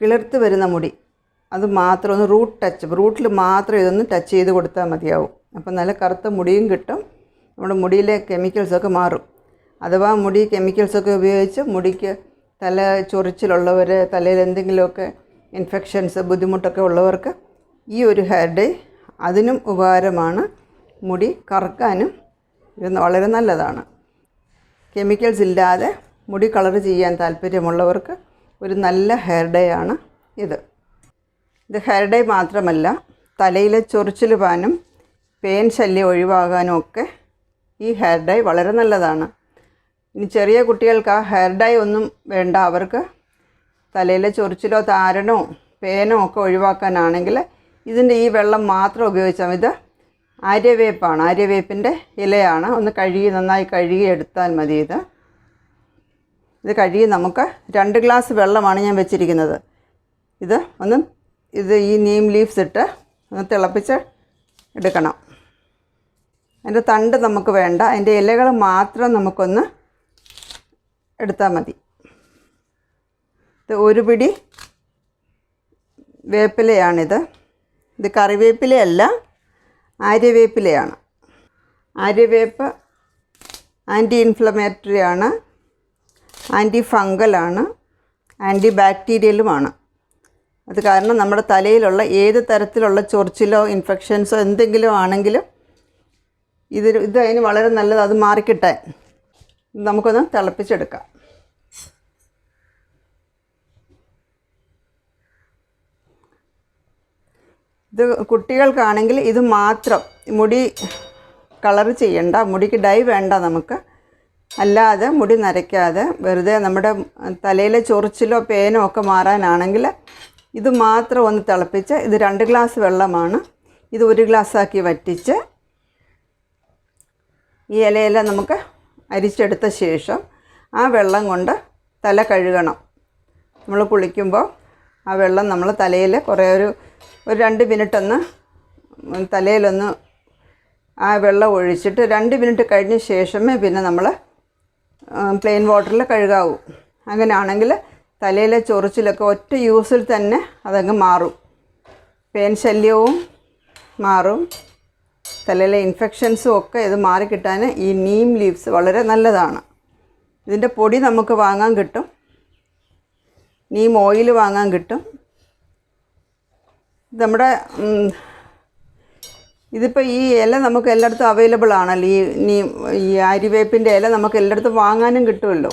കിളിർത്ത് വരുന്ന മുടി അത് മാത്രം ഒന്ന് റൂട്ടിൽ മാത്രം ഇതൊന്ന് ടച്ച് ചെയ്ത് കൊടുത്താൽ മതിയാവും. അപ്പോൾ നല്ല കറുത്ത മുടിയും കിട്ടും, നമ്മുടെ മുടിയിലെ കെമിക്കൽസൊക്കെ മാറും. അഥവാ മുടി കെമിക്കൽസൊക്കെ ഉപയോഗിച്ച് മുടിക്ക് തല ചൊറിച്ചിലുള്ളവർ, തലയിൽ എന്തെങ്കിലുമൊക്കെ ഇൻഫെക്ഷൻസ് ബുദ്ധിമുട്ടൊക്കെ ഉള്ളവർക്ക് ഈ ഒരു ഹെയർ ഡൈ അതിനും ഉപകാരമാണ്. മുടി കറുക്കാനും ഇത് വളരെ നല്ലതാണ്. കെമിക്കൽസ് ഇല്ലാതെ മുടി കളർ ചെയ്യാൻ താല്പര്യമുള്ളവർക്ക് ഒരു നല്ല ഹെയർ ഡൈ ആണ് ഇത്. ഇത് ഹെയർ ഡൈ മാത്രമല്ല, തലയിലെ ചൊറിച്ചിൽ പോകാനും പേൻ ശല്യം ഒഴിവാകാനും ഒക്കെ ഈ ഹെയർ ഡൈ വളരെ നല്ലതാണ്. ഇനി ചെറിയ കുട്ടികൾക്ക് ആ ഹെയർ ഡൈ ഒന്നും വേണ്ട, അവർക്ക് തലയിലെ ചൊറിച്ചിലോ താരനോ പേനോ ഒക്കെ ഒഴിവാക്കാനാണെങ്കിൽ ഇതിൻ്റെ ഈ വെള്ളം മാത്രം ഉപയോഗിച്ചാൽ ഇത് ആര്യവേപ്പാണ്, ആര്യവേപ്പിൻ്റെ ഇലയാണ്. ഒന്ന് നന്നായി കഴുകി എടുത്താൽ മതി. ഇത് കഴുകി നമുക്ക് 2 ഗ്ലാസ് വെള്ളമാണ് ഞാൻ വെച്ചിരിക്കുന്നത്. ഇത് ഈ നീം ലീവ്സ് ഇട്ട് ഒന്ന് തിളപ്പിച്ച് എടുക്കണം. അതിൻ്റെ തണ്ട് നമുക്ക് വേണ്ട, അതിൻ്റെ ഇലകൾ മാത്രം നമുക്കൊന്ന് എടുത്താൽ മതി. ഇത് 1 പിടി വേപ്പിലയാണിത്. ഇത് കറിവേപ്പിലയല്ല, ആര്യവേപ്പിലയാണ്. ആര്യവേപ്പ് ആൻറ്റി ഇൻഫ്ലമേറ്ററി ആണ്, ആൻറ്റി ഫംഗലാണ്, ആൻറ്റി ബാക്ടീരിയലുമാണ്. അത് കാരണം നമ്മുടെ തലയിലുള്ള ഏത് തരത്തിലുള്ള ചൊറിച്ചിലോ ഇൻഫെക്ഷൻസോ എന്തെങ്കിലും ആണെങ്കിലും ഇത് അതിന് വളരെ നല്ലത്. അത് മാറിക്കിട്ടാൻ നമുക്കൊന്ന് തിളപ്പിച്ചെടുക്കാം. ഇത് കുട്ടികൾക്കാണെങ്കിൽ ഇത് മാത്രം, മുടി കളർ ചെയ്യണ്ട, മുടിക്ക് ഡൈ വേണ്ട നമുക്ക്. അല്ലാതെ മുടി നരയ്ക്കാതെ വെറുതെ നമ്മുടെ തലയിലെ ചൊറിച്ചിലോ പേനോ ഒക്കെ മാറാനാണെങ്കിൽ ഇത് മാത്രം ഒന്ന് തിളപ്പിച്ച്, ഇത് 2 ഗ്ലാസ് വെള്ളമാണ്, ഇത് 1 ഗ്ലാസ്സാക്കി വറ്റിച്ച് ഈ ഇലയെല്ലാം നമുക്ക് അരിച്ചെടുത്ത ശേഷം ആ വെള്ളം കൊണ്ട് തല കഴുകണം. നമ്മൾ കുളിക്കുമ്പോൾ ആ വെള്ളം നമ്മൾ തലയിൽ ഒരു 2 മിനിറ്റ് ഒന്ന് തലയിലൊന്ന് ആ വെള്ളം ഒഴിച്ചിട്ട് 2 മിനിറ്റ് കഴിഞ്ഞ ശേഷമേ പിന്നെ നമ്മൾ പ്ലെയിൻ വാട്ടറിൽ കഴുകാവൂ. അങ്ങനെയാണെങ്കിൽ തലയിലെ ചൊറിച്ചിലൊക്കെ ഒറ്റ യൂസിൽ തന്നെ അതങ്ങ് മാറും. പേൻ ശല്യവും മാറും, തലയിലെ ഇൻഫെക്ഷൻസും ഒക്കെ ഇത് മാറിക്കിട്ടാൻ ഈ നീം ലീവ്സ് വളരെ നല്ലതാണ്. ഇതിൻ്റെ പൊടി നമുക്ക് വാങ്ങാൻ കിട്ടും, നീം ഓയിൽ വാങ്ങാൻ കിട്ടും. നമ്മുടെ ഇതിപ്പോൾ ഈ ഇല നമുക്ക് എല്ലായിടത്തും അവൈലബിൾ ആണല്ലോ. ഈ ആര്യവേപ്പിൻ്റെ ഇല നമുക്ക് എല്ലായിടത്തും വാങ്ങാനും കിട്ടുമല്ലോ.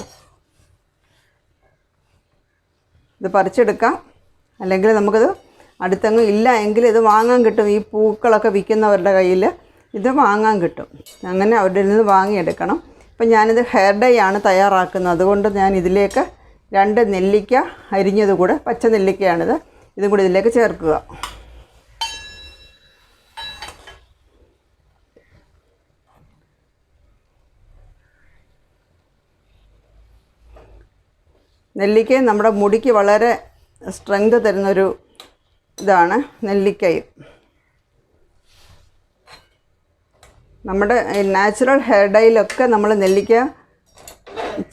ഇത് പറിച്ചെടുക്കാം, അല്ലെങ്കിൽ നമുക്കിത് അടുത്തെങ്ങും ഇല്ല എങ്കിൽ ഇത് വാങ്ങാൻ കിട്ടും. ഈ പൂക്കളൊക്കെ വിൽക്കുന്നവരുടെ കയ്യിൽ ഇത് വാങ്ങാൻ കിട്ടും. അങ്ങനെ അവരുടെ നിന്ന് വാങ്ങിയെടുക്കണം. ഇപ്പം ഞാനിത് ഹെയർ ഡൈ ആണ് തയ്യാറാക്കുന്നത്, അതുകൊണ്ട് ഞാൻ ഇതിലേക്ക് 2 നെല്ലിക്ക അരിഞ്ഞത് കൂടെ, പച്ച നെല്ലിക്കയാണിത്, ഇതും കൂടി ഇതിലേക്ക് ചേർക്കുക. നെല്ലിക്ക നമ്മുടെ മുടിക്ക് വളരെ സ്ട്രെങ്ത് തരുന്നൊരു ഇതാണ് നെല്ലിക്കയും. നമ്മുടെ നാച്ചുറൽ ഹെയർ ഡൈയിലൊക്കെ നമ്മൾ നെല്ലിക്ക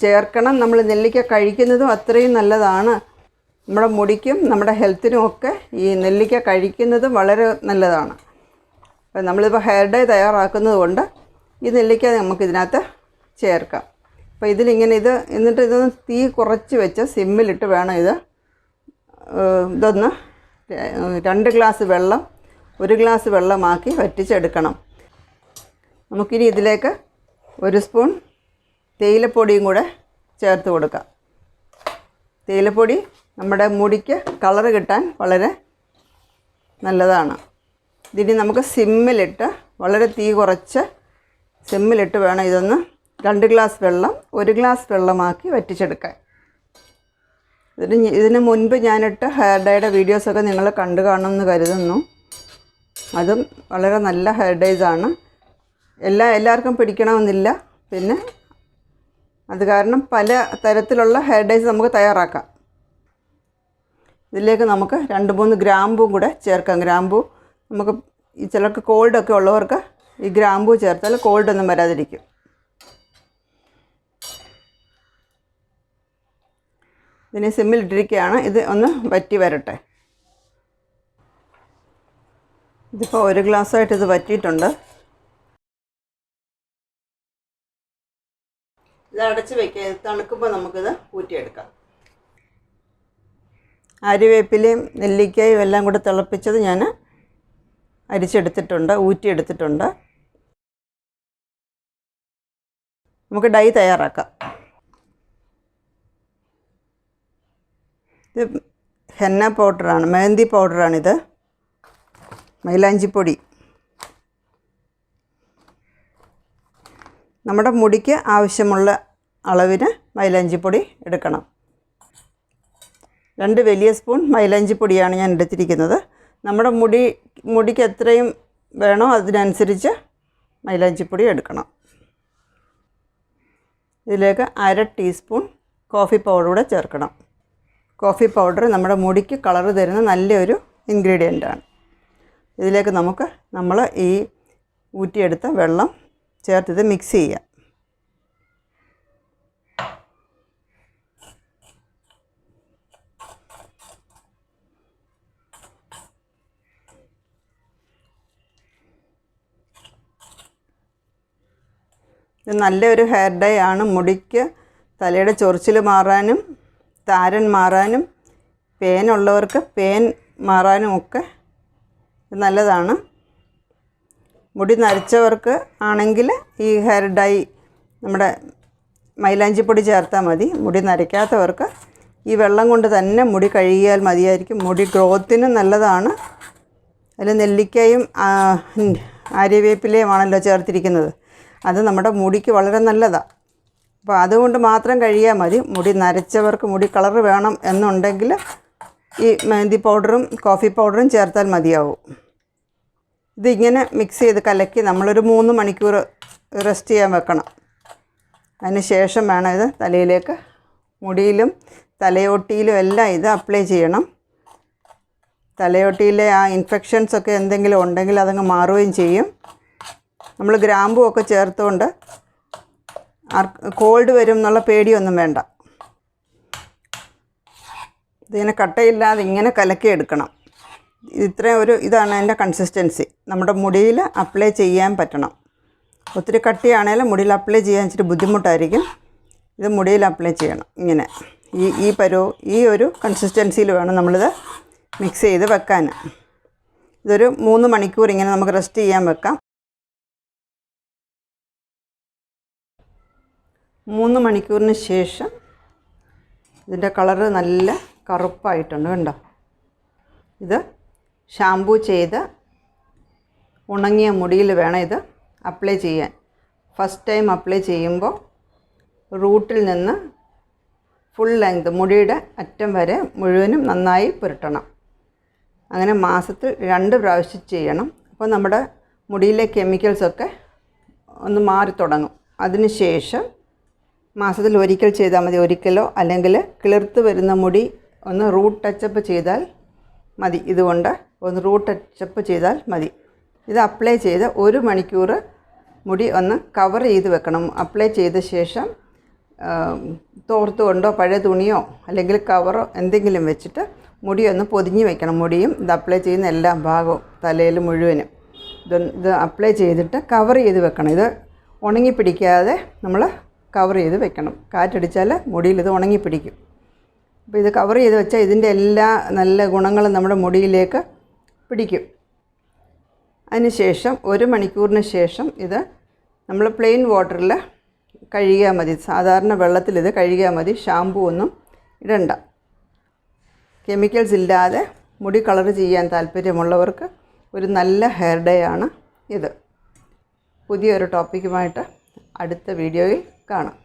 ചേർക്കണം. നമ്മൾ നെല്ലിക്ക കഴിക്കുന്നതും അത്രയും നല്ലതാണ്. നമ്മുടെ മുടിക്കും നമ്മുടെ ഹെൽത്തിനും ഒക്കെ ഈ നെല്ലിക്ക കഴിക്കുന്നതും വളരെ നല്ലതാണ്. അപ്പോൾ നമ്മളിപ്പോൾ ഹെയർ ഡൈ തയ്യാറാക്കുന്നത് കൊണ്ട് ഈ നെല്ലിക്ക നമുക്കിതിനകത്ത് ചേർക്കാം. അപ്പോൾ ഇതിലിങ്ങനെ എന്നിട്ട് ഇതൊന്ന് തീ കുറച്ച് വെച്ച് സിമ്മിലിട്ട് വേണം ഇതൊന്ന് 2 ഗ്ലാസ് വെള്ളം 1 ഗ്ലാസ് വെള്ളമാക്കി വറ്റിച്ചെടുക്കണം. നമുക്കിനി ഇതിലേക്ക് 1 സ്പൂൺ തേയിലപ്പൊടിയും കൂടെ ചേർത്ത് കൊടുക്കാം. തേയിലപ്പൊടി നമ്മുടെ മുടിക്ക് കളർ കിട്ടാൻ വളരെ നല്ലതാണ്. ഇതിനി നമുക്ക് സിമ്മിലിട്ട്, വളരെ തീ കുറച്ച് സിമ്മിലിട്ട് വേണം ഇതൊന്ന് 2 ഗ്ലാസ് വെള്ളം 1 ഗ്ലാസ് വെള്ളമാക്കി വറ്റിച്ചെടുക്കാൻ. ഇതിന് മുൻപ് ഞാനിട്ട് ഹെയർ ഡൈയുടെ വീഡിയോസൊക്കെ നിങ്ങൾ കണ്ടു കാണുമെന്ന് കരുതുന്നു. അതും വളരെ നല്ല ഹെയർ ഡൈസാണ്. എല്ലാവർക്കും പിടിക്കണമെന്നില്ല. പിന്നെ അത് കാരണം പല തരത്തിലുള്ള ഹെയർ ഡൈസ് നമുക്ക് തയ്യാറാക്കാം. ഇതിലേക്ക് നമുക്ക് 2-3 ഗ്രാമ്പും കൂടെ ചേർക്കാം. ഗ്രാമ്പു നമുക്ക് ചിലർക്ക് കോൾഡൊക്കെ ഉള്ളവർക്ക് ഈ ഗ്രാമ്പു ചേർത്താൽ കോൾഡൊന്നും വരാതിരിക്കും. ഇതിനെ സിമ്മിലിട്ടിരിക്കുകയാണ്. ഇത് ഒന്ന് വറ്റി വരട്ടെ. ഇതിപ്പോൾ 1 ഗ്ലാസ്സായിട്ട് ഇത് വറ്റിയിട്ടുണ്ട്. ഇത് അടച്ച് വയ്ക്കുക. ഇത് തണുക്കുമ്പോൾ നമുക്കിത് ഊറ്റിയെടുക്കാം. ആര്യവേപ്പിലയും നെല്ലിക്കയും എല്ലാം കൂടെ തിളപ്പിച്ചത് ഞാൻ അരിച്ചെടുത്തിട്ടുണ്ട്, ഊറ്റിയെടുത്തിട്ടുണ്ട്. നമുക്ക് ഡൈ തയ്യാറാക്കാം. ഇത് ഹെന്ന പൗഡറാണ്, മെഹന്തി പൗഡറാണിത്, മൈലാഞ്ചിപ്പൊടി. നമ്മുടെ മുടിക്ക് ആവശ്യമുള്ള അളവിന് മൈലാഞ്ചിപ്പൊടി എടുക്കണം. 2 വലിയ സ്പൂൺ മൈലാഞ്ചിപ്പൊടിയാണ് ഞാൻ എടുത്തിരിക്കുന്നത്. നമ്മുടെ മുടിക്ക് എത്രയും വേണോ അതിനനുസരിച്ച് മൈലാഞ്ചിപ്പൊടി എടുക്കണം. ഇതിലേക്ക് 1/2 ടീസ്പൂൺ കോഫി പൗഡർ കൂടെ ചേർക്കണം. കോഫി പൗഡർ നമ്മുടെ മുടിക്ക് കളർ തരുന്ന നല്ലൊരു ഇൻഗ്രീഡിയൻ്റാണ്. ഇതിലേക്ക് നമ്മൾ ഈ ഊറ്റിയെടുത്ത വെള്ളം ചേർത്തിത് മിക്സ് ചെയ്യാം. ഇത് നല്ലൊരു ഹെയർ ഡൈ ആണ്. മുടിക്ക് തലയുടെ ചൊറിച്ചിൽ മാറാനും താരൻ മാറാനും പേനുള്ളവർക്ക് പേൻ മാറാനും ഒക്കെ ഇത് നല്ലതാണ്. മുടി നരച്ചവർക്ക് ആണെങ്കിൽ ഈ ഹെയർ ഡൈ നമ്മുടെ മൈലാഞ്ചിപ്പൊടി ചേർത്താൽ മതി. മുടി നരയ്ക്കാത്തവർക്ക് ഈ വെള്ളം കൊണ്ട് തന്നെ മുടി കഴുകിയാൽ മതിയായിരിക്കും. മുടി ഗ്രോത്തിനും നല്ലതാണ്. അതിൽ നെല്ലിക്കയും ആര്യവേപ്പിലയുമാണല്ലോ ചേർത്തിരിക്കുന്നത്. അത് നമ്മുടെ മുടിക്ക് വളരെ നല്ലതാണ്. അപ്പോൾ അതുകൊണ്ട് മാത്രം കഴുകിയാൽ മതി. മുടി നരച്ചവർക്ക് മുടി കളർ വേണം എന്നുണ്ടെങ്കിൽ ഈ മെഹന്തി പൗഡറും കോഫി പൗഡറും ചേർത്താൽ മതിയാവും. ഇതിങ്ങനെ മിക്സ് ചെയ്ത് കലക്കി നമ്മളൊരു 3 മണിക്കൂർ റെസ്റ്റ് ചെയ്യാൻ വെക്കണം. അതിന് ശേഷം വേണം ഇത് തലയിലേക്ക്, മുടിയിലും തലയോട്ടിയിലും എല്ലാം ഇത് അപ്ലൈ ചെയ്യണം. തലയോട്ടിയിലെ ആ ഇൻഫെക്ഷൻസൊക്കെ എന്തെങ്കിലും ഉണ്ടെങ്കിൽ അതങ്ങ് മാറുകയും ചെയ്യും. നമ്മൾ ഗ്രാമ്പൂ ഒക്കെ ചേർത്തുകൊണ്ട് കോൾഡ് വരും എന്നുള്ള പേടിയൊന്നും വേണ്ട. ഇതിങ്ങനെ കട്ടയില്ലാതെ ഇങ്ങനെ കലക്കിയെടുക്കണം. ഇതാണ് അതിൻ്റെ കൺസിസ്റ്റൻസി. നമ്മുടെ മുടിയിൽ അപ്ലൈ ചെയ്യാൻ പറ്റണം. ഒത്തിരി കട്ടിയാണെങ്കിലും മുടിയിൽ അപ്ലൈ ചെയ്യാൻ ഇച്ചിരി ബുദ്ധിമുട്ടായിരിക്കും. ഇത് മുടിയിൽ അപ്ലൈ ചെയ്യണം. ഇങ്ങനെ ഈ ഒരു കൺസിസ്റ്റൻസിയിൽ വേണം നമ്മളിത് മിക്സ് ചെയ്ത് വെക്കാൻ. ഇതൊരു 3 മണിക്കൂർ ഇങ്ങനെ നമുക്ക് റെസ്റ്റ് ചെയ്യാൻ വെക്കാം. 3 മണിക്കൂറിന് ശേഷം ഇതിൻ്റെ കളറ് നല്ല കറുപ്പായിട്ടുണ്ട്. കണ്ടോ? ഇത് ഷാമ്പൂ ചെയ്ത് ഉണങ്ങിയ മുടിയിൽ വേണം ഇത് അപ്ലൈ ചെയ്യാൻ. ഫസ്റ്റ് ടൈം അപ്ലൈ ചെയ്യുമ്പോൾ റൂട്ടിൽ നിന്ന് ഫുൾ ലെങ്ത് മുടിയുടെ അറ്റം വരെ മുഴുവനും നന്നായി പുരട്ടണം. അങ്ങനെ മാസത്തിൽ 2 പ്രാവശ്യം ചെയ്യണം. അപ്പോൾ നമ്മുടെ മുടിയിലെ കെമിക്കൽസൊക്കെ ഒന്ന് മാറി തുടങ്ങും. അതിന് ശേഷം മാസത്തിൽ ഒരിക്കൽ ചെയ്താൽ മതി. ഒരിക്കലോ അല്ലെങ്കിൽ കിളിർത്ത് വരുന്ന മുടി ഒന്ന് റൂട്ട് ടച്ചപ്പ് ചെയ്താൽ മതി. ഇതുകൊണ്ട് ഒന്ന് റൂട്ട് ടച്ചപ്പ് ചെയ്താൽ മതി. ഇത് അപ്ലൈ ചെയ്ത് 1 മണിക്കൂർ മുടി ഒന്ന് കവർ ചെയ്ത് വെക്കണം. അപ്ലൈ ചെയ്ത ശേഷം തോർത്ത് കൊണ്ടോ പഴയ തുണിയോ അല്ലെങ്കിൽ കവറോ എന്തെങ്കിലും വെച്ചിട്ട് മുടി ഒന്ന് പൊതിഞ്ഞ് വെക്കണം. മുടിയും ഇത് അപ്ലൈ ചെയ്യുന്ന എല്ലാ ഭാഗവും തലയിൽ മുഴുവനും ഇത് അപ്ലൈ ചെയ്തിട്ട് കവർ ചെയ്ത് വെക്കണം. ഇത് ഉണങ്ങിപ്പിടിക്കാതെ നമ്മൾ കവർ ചെയ്ത് വെക്കണം. കാറ്റടിച്ചാൽ മുടിയിൽ ഇത് ഉണങ്ങിപ്പിടിക്കും. അപ്പോൾ ഇത് കവർ ചെയ്ത് വെച്ചാൽ ഇതിൻ്റെ എല്ലാ നല്ല ഗുണങ്ങളും നമ്മുടെ മുടിയിലേക്ക് പിടിക്കും. അതിന് ശേഷം 1 മണിക്കൂറിന് ശേഷം ഇത് നമ്മൾ പ്ലെയിൻ വാട്ടറിൽ കഴുകിയാൽ മതി. സാധാരണ വെള്ളത്തിൽ ഇത് കഴുകിയാൽ മതി. ഷാമ്പൂ ഒന്നും ഇടണ്ട. കെമിക്കൽസ് ഇല്ലാതെ മുടി കളർ ചെയ്യാൻ താല്പര്യമുള്ളവർക്ക് ഒരു നല്ല ഹെയർ ഡേ ആണ് ഇത്. പുതിയൊരു ടോപ്പിക്കുമായിട്ട് അടുത്ത വീഡിയോയിൽ കാണാം.